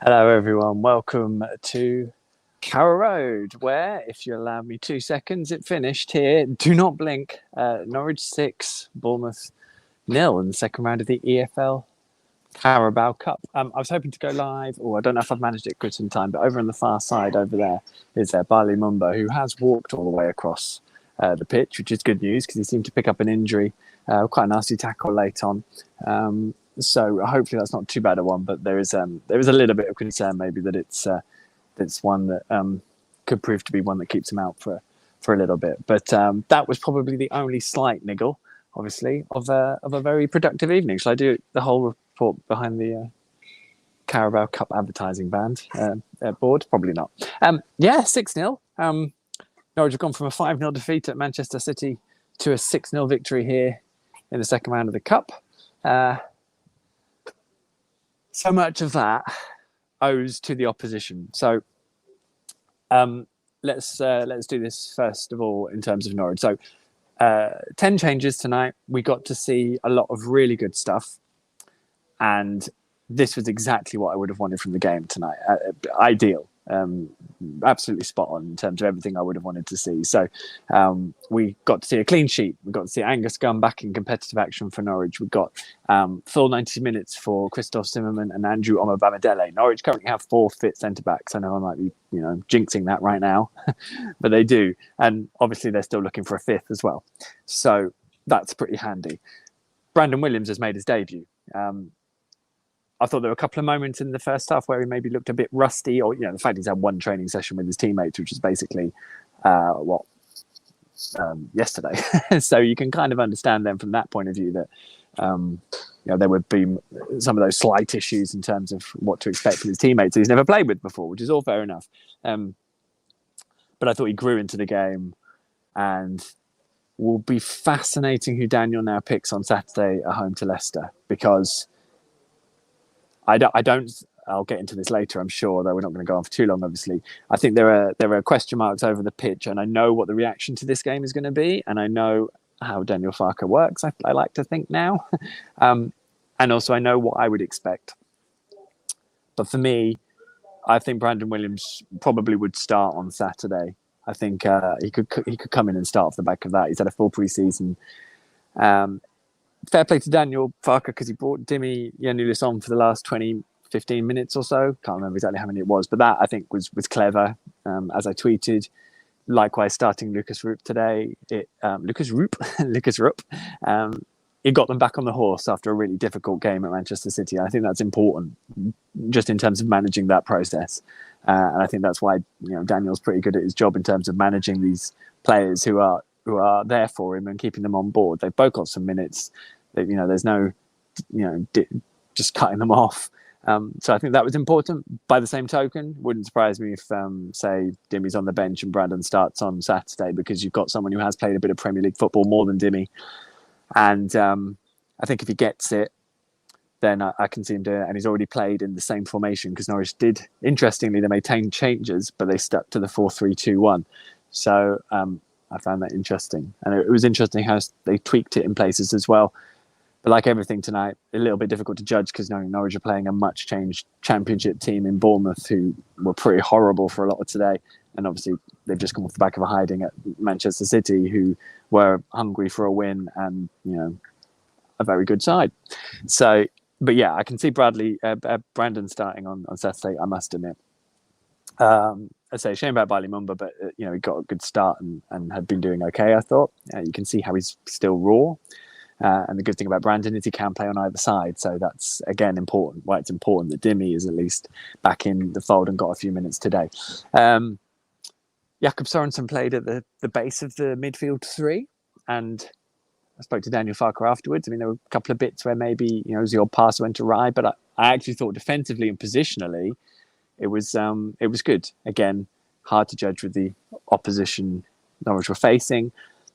Hello, everyone. Welcome to Carrow Road, where, if you allow me 2 seconds, it finished here. Do not blink. Norwich 6, Bournemouth 0 in the second round of the EFL Carabao Cup. I was hoping to go live, or I don't know if I've managed it good in time, but over on the far side over there is Barley Mumba, who has walked all the way across the pitch, which is good news because he seemed to pick up an injury, quite a nasty tackle late on. So hopefully that's not too bad a one, but there is a little bit of concern maybe that it's one that could prove to be one that keeps him out for a little bit. But that was probably the only slight niggle, obviously, of a very productive evening. Shall I do the whole report behind the Carabao Cup advertising band board? Probably not. 6-0. Norwich have gone from a 5-0 defeat at Manchester City to a 6-0 victory here in the second round of the Cup. So much of that owes to the opposition. So let's do this first of all in terms of Norwich. So 10 changes tonight. We got to see a lot of really good stuff, and this was exactly what I would have wanted from the game tonight. Ideal. Absolutely spot on in terms of everything I would have wanted to see. So we got to see a clean sheet. We got to see Angus Gunn back in competitive action for Norwich. We got full 90 minutes for Christoph Zimmermann and Andrew Omobamidele. Norwich currently have 4 fit centre-backs. I know I might be jinxing that right now, but they do. And obviously they're still looking for a 5th as well. So that's pretty handy. Brandon Williams has made his debut. I thought there were a couple of moments in the first half where he maybe looked a bit rusty, or the fact he's had one training session with his teammates, which is basically yesterday. So you can kind of understand them from that point of view that there would be some of those slight issues in terms of what to expect from his teammates that he's never played with before, which is all fair enough. But I thought he grew into the game, and will be fascinating who Daniel now picks on Saturday at home to Leicester, because I'll get into this later, I'm sure, though we're not going to go on for too long, obviously. I think there are question marks over the pitch, and I know what the reaction to this game is going to be, and I know how Daniel Farke works, I like to think now. And also I know what I would expect. But for me, I think Brandon Williams probably would start on Saturday. I think he could come in and start off the back of that. He's had a full pre-season. Fair play to Daniel Farke because he brought Dimi Yanulis on for the last 15 minutes or so. Can't remember exactly how many it was, but that I think was clever. As I tweeted, likewise starting Lucas Rupp today. Lucas Rupp. It got them back on the horse after a really difficult game at Manchester City. I think that's important, just in terms of managing that process. And I think that's why Daniel's pretty good at his job in terms of managing these players who are there for him and keeping them on board. They've both got some minutes. There's no, just cutting them off. So I think that was important. By the same token, wouldn't surprise me if, say, Dimi's on the bench and Brandon starts on Saturday, because you've got someone who has played a bit of Premier League football more than Dimi. And I think if he gets it, then I can see him doing it. And he's already played in the same formation, because Norwich did, interestingly, they made 10 changes, but they stuck to the 4-3-2-1. So I found that interesting. And it was interesting how they tweaked it in places as well. But like everything tonight, a little bit difficult to judge, because Norwich are playing a much changed Championship team in Bournemouth, who were pretty horrible for a lot of today. And obviously they've just come off the back of a hiding at Manchester City, who were hungry for a win and, a very good side. So, but yeah, I can see Brandon starting on Saturday, I must admit. I'd say shame about Barley Mumba, but he got a good start and had been doing okay, I thought. You can see how he's still raw. And the good thing about Brandon is he can play on either side. So that's, again, important. Why it's important that Dimi is at least back in the fold and got a few minutes today. Jakob Sorensen played at the base of the midfield 3. And I spoke to Daniel Farke afterwards. I mean, there were a couple of bits where maybe, it was the odd pass went awry. But I actually thought defensively and positionally, it was good. Again, hard to judge with the opposition Norwich were facing.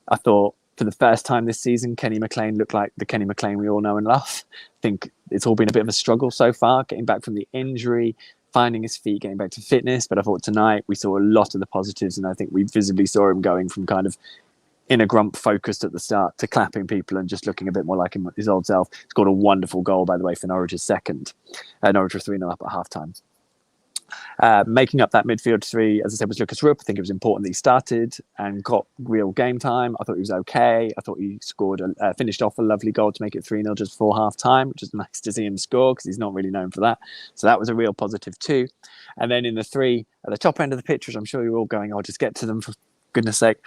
I thought, for the first time this season, Kenny McLean looked like the Kenny McLean we all know and love. I think it's all been a bit of a struggle so far, getting back from the injury, finding his feet, getting back to fitness. But I thought tonight we saw a lot of the positives, and I think we visibly saw him going from kind of in a grump focused at the start to clapping people and just looking a bit more like his old self. He scored a wonderful goal, by the way, for Norwich's second. Norwich were 3-0 up at half-time. Making up that midfield three, as I said, was Lucas Rupp. I think it was important that he started and got real game time. I thought he was okay. I thought he finished off a lovely goal to make it 3-0 just before half time, which is nice to see him score because he's not really known for that. So that was a real positive too. And then in the three at the top end of the pitch, which I'm sure you're all going, I'll just get to them for goodness sake.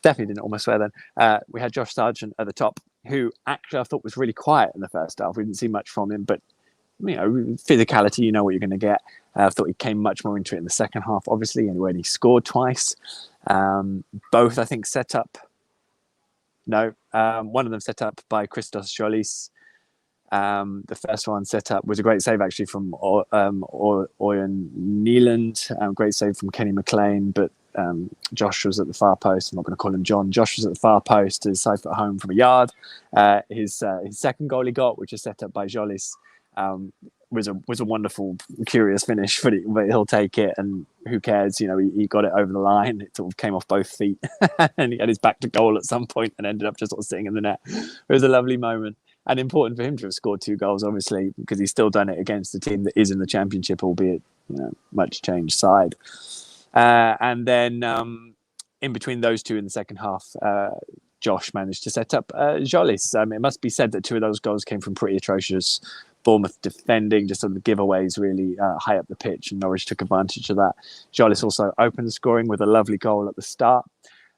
Definitely didn't almost swear then. We had Josh Sargent at the top, who actually I thought was really quiet in the first half. We didn't see much from him, but physicality, you know what you're going to get. I thought he came much more into it in the second half, obviously, and when he scored twice. Both, I think, set up. No, one of them set up by Christos Tzolis. The first one set up was a great save, actually, from Oyen Neeland. Great save from Kenny McLean, but Josh was at the far post. I'm not going to call him John. Josh was at the far post to safe at home from a yard. His second goal he got, which is set up by Tzolis, was a wonderful, curious finish, but he'll take it, and who cares? He got it over the line. It sort of came off both feet, and he had his back to goal at some point, and ended up just sort of sitting in the net. It was a lovely moment, and important for him to have scored 2 goals, obviously, because he's still done it against the team that is in the Championship, albeit much changed side. And then in between those two in the second half, Josh managed to set up Tzolis. It must be said that 2 of those goals came from pretty atrocious Bournemouth defending, just on the giveaways really high up the pitch, and Norwich took advantage of that. Tzolis also opened the scoring with a lovely goal at the start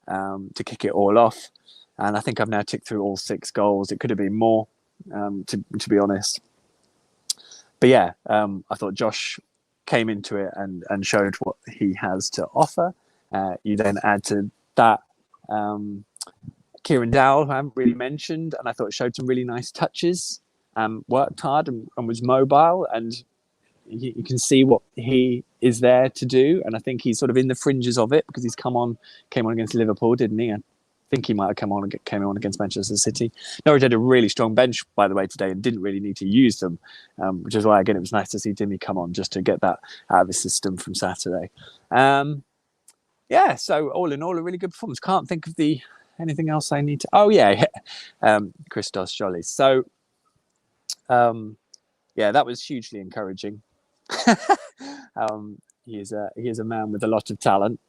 to kick it all off. And I think I've now ticked through all 6 goals. It could have been more, to be honest. But yeah, I thought Josh came into it and showed what he has to offer. You then add to that Kieran Dowell, who I haven't really mentioned, and I thought showed some really nice touches. Worked hard and was mobile, and you can see what he is there to do. And I think he's sort of in the fringes of it because came on against Liverpool, didn't he? I think he might have came on against Manchester City. Norwich had a really strong bench, by the way, today, and didn't really need to use them, which is why, again, it was nice to see Dimmy come on just to get that out of his system from Saturday. So all in all, a really good performance. Can't think of anything else I need to... Oh, yeah. Christos Tzolis. So... that was hugely encouraging. He is a man with a lot of talent.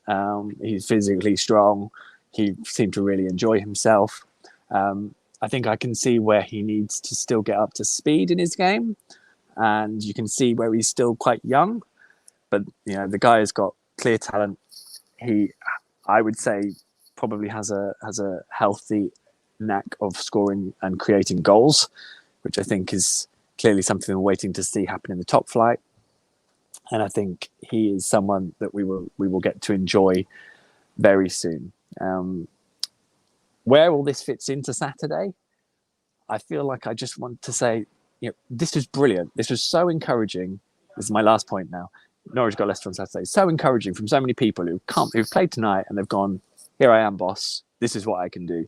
He's physically strong. He seemed to really enjoy himself. I think I can see where he needs to still get up to speed in his game, and you can see where he's still quite young. But the guy has got clear talent. He, I would say, probably has a healthy knack of scoring and creating goals, which I think is clearly something we're waiting to see happen in the top flight. And I think he is someone that we will get to enjoy very soon. Where all this fits into Saturday, I feel like I just want to say, this was brilliant. This was so encouraging. This is my last point now. Norwich got Leicester on Saturday. So encouraging from so many people who've played tonight and they've gone, here I am, boss. This is what I can do.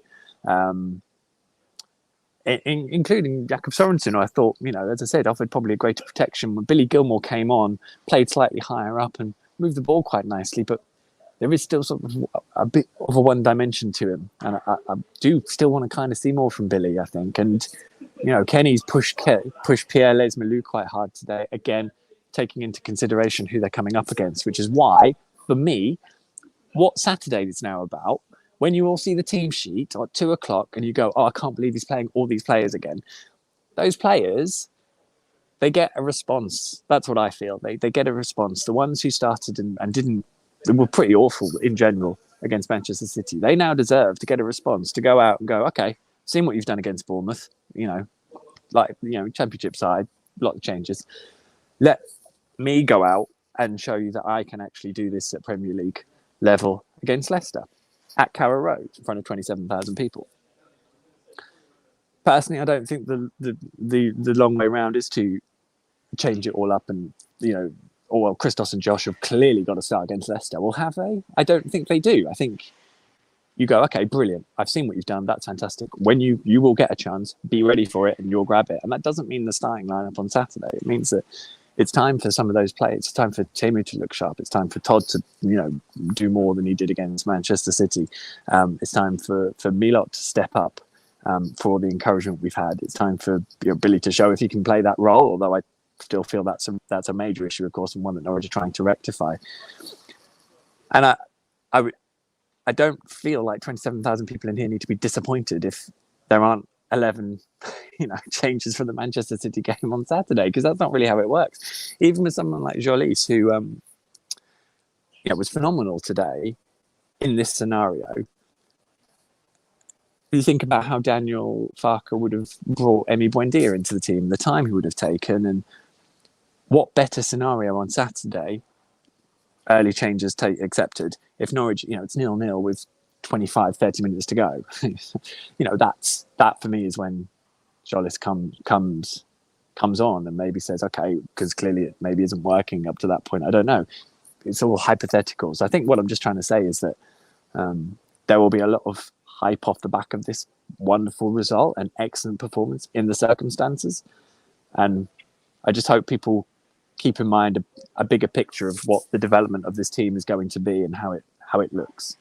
Including Jakob Sorensen, who I thought, as I said, offered probably a greater protection. When Billy Gilmore came on, played slightly higher up and moved the ball quite nicely, but there is still sort of a bit of a one dimension to him. And I do still want to kind of see more from Billy, I think. And, Kenny's pushed Pierre Lesmelou quite hard today, again, taking into consideration who they're coming up against, which is why, for me, what Saturday is now about, when you all see the team sheet at 2:00 and you go, I can't believe he's playing all these players again. Those players, they get a response. That's what I feel. They get a response. The ones who started and they were pretty awful in general against Manchester City. They now deserve to get a response, to go out and go, okay, seen what you've done against Bournemouth, Championship side, a lot of changes. Let me go out and show you that I can actually do this at Premier League level against Leicester at Carrow Road in front of 27,000 people. Personally, I don't think the long way round is to change it all up and, Christos and Josh have clearly got to start against Leicester. Well, have they? I don't think they do. I think you go, okay, brilliant. I've seen what you've done. That's fantastic. When you will get a chance, be ready for it and you'll grab it. And that doesn't mean the starting lineup on Saturday. It means that it's time for some of those players. It's time for Timu to look sharp. It's time for Todd to, do more than he did against Manchester City. It's time for Milot to step up for all the encouragement we've had. It's time for Billy to show if he can play that role, although I still feel that's a major issue, of course, and one that Norwich are trying to rectify. And I don't feel like 27,000 people in here need to be disappointed if there aren't 11, changes from the Manchester City game on Saturday, because that's not really how it works. Even with someone like Tzolis, who was phenomenal today in this scenario. You think about how Daniel Farke would have brought Emi Buendia into the team, the time he would have taken, and what better scenario on Saturday, early changes accepted, if Norwich, it's 0-0 with 25, 30 minutes to go. That for me is when Tzolis comes on and maybe says, okay, because clearly it maybe isn't working up to that point. I don't know. It's all hypotheticals. I think what I'm just trying to say is that there will be a lot of hype off the back of this wonderful result and excellent performance in the circumstances. And I just hope people keep in mind a bigger picture of what the development of this team is going to be and how it looks.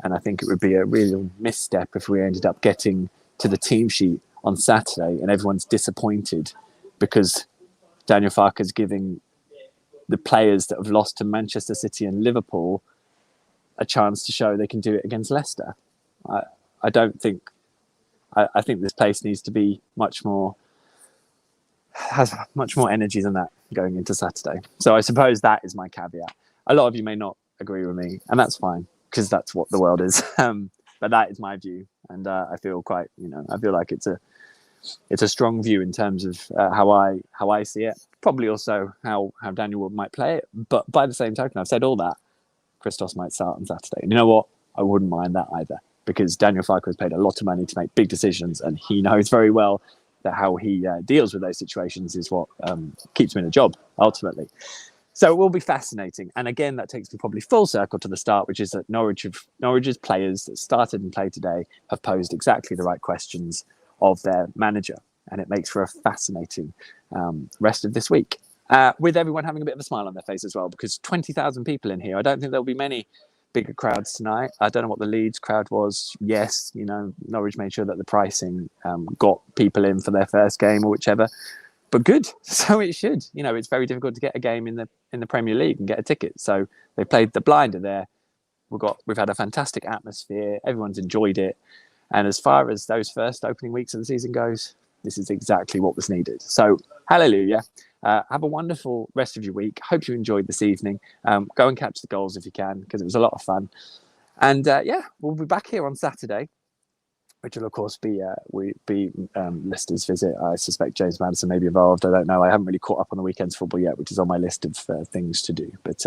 And I think it would be a real misstep if we ended up getting to the team sheet on Saturday and everyone's disappointed because Daniel Farke is giving the players that have lost to Manchester City and Liverpool a chance to show they can do it against Leicester. I think this place needs to be has much more energy than that going into Saturday. So I suppose that is my caveat. A lot of you may not agree with me, and that's fine, because that's what the world is. But that is my view, and I feel quite, I feel like it's a strong view in terms of how I see it. Probably also how Daniel might play it. But by the same token, I've said all that. Christos might start on Saturday. And you know what? I wouldn't mind that either, because Daniel Farke has paid a lot of money to make big decisions, and he knows very well that how he deals with those situations is what keeps him in a job, ultimately. So it will be fascinating. And again, that takes me probably full circle to the start, which is that Norwich's players that started and played today have posed exactly the right questions of their manager. And it makes for a fascinating rest of this week. With everyone having a bit of a smile on their face as well, because 20,000 people in here. I don't think there'll be many bigger crowds tonight. I don't know what the Leeds crowd was. Yes, Norwich made sure that the pricing got people in for their first game or whichever. But good, so it should. It's very difficult to get a game in the Premier League and get a ticket. So they played the blinder there. We've had a fantastic atmosphere. Everyone's enjoyed it. And as far as those first opening weeks of the season goes, this is exactly what was needed. So hallelujah. Have a wonderful rest of your week. Hope you enjoyed this evening. Go and catch the goals if you can, because it was a lot of fun. And we'll be back here on Saturday, which will of course be Leicester's visit. I suspect James Maddison may be involved. I don't know. I haven't really caught up on the weekend's football yet, which is on my list of things to do. But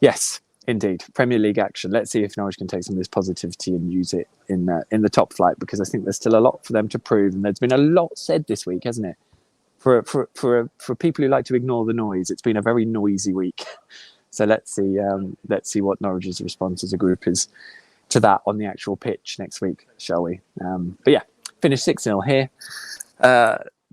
yes, indeed, Premier League action. Let's see if Norwich can take some of this positivity and use it in the top flight, because I think there's still a lot for them to prove. And there's been a lot said this week, hasn't it? For people who like to ignore the noise, it's been a very noisy week. So let's see what Norwich's response as a group is to that on the actual pitch next week, shall we? But yeah, finished 6-0 here.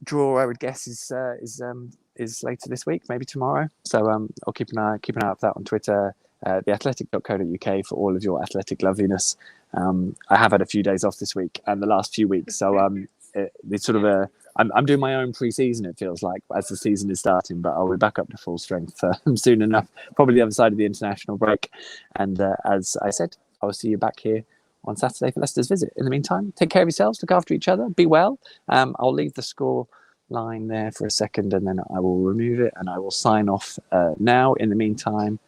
Draw, I would guess, is later this week, maybe tomorrow. So I'll keep an eye out for that on Twitter. Theathletic.co.uk for all of your athletic loveliness. I have had a few days off this week and the last few weeks, so it's sort of I'm doing my own pre-season, it feels like, as the season is starting, but I'll be back up to full strength soon enough, probably the other side of the international break. And as I said, I will see you back here on Saturday for Leicester's visit. In the meantime, take care of yourselves, look after each other, be well. I'll leave the score line there for a second, and then I will remove it and I will sign off now. In the meantime,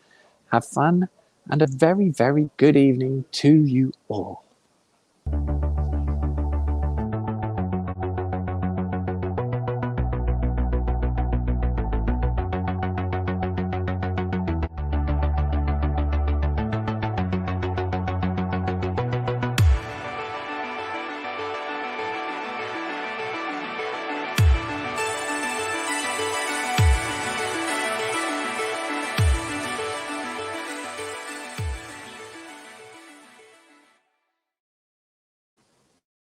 have fun and a very, very good evening to you all.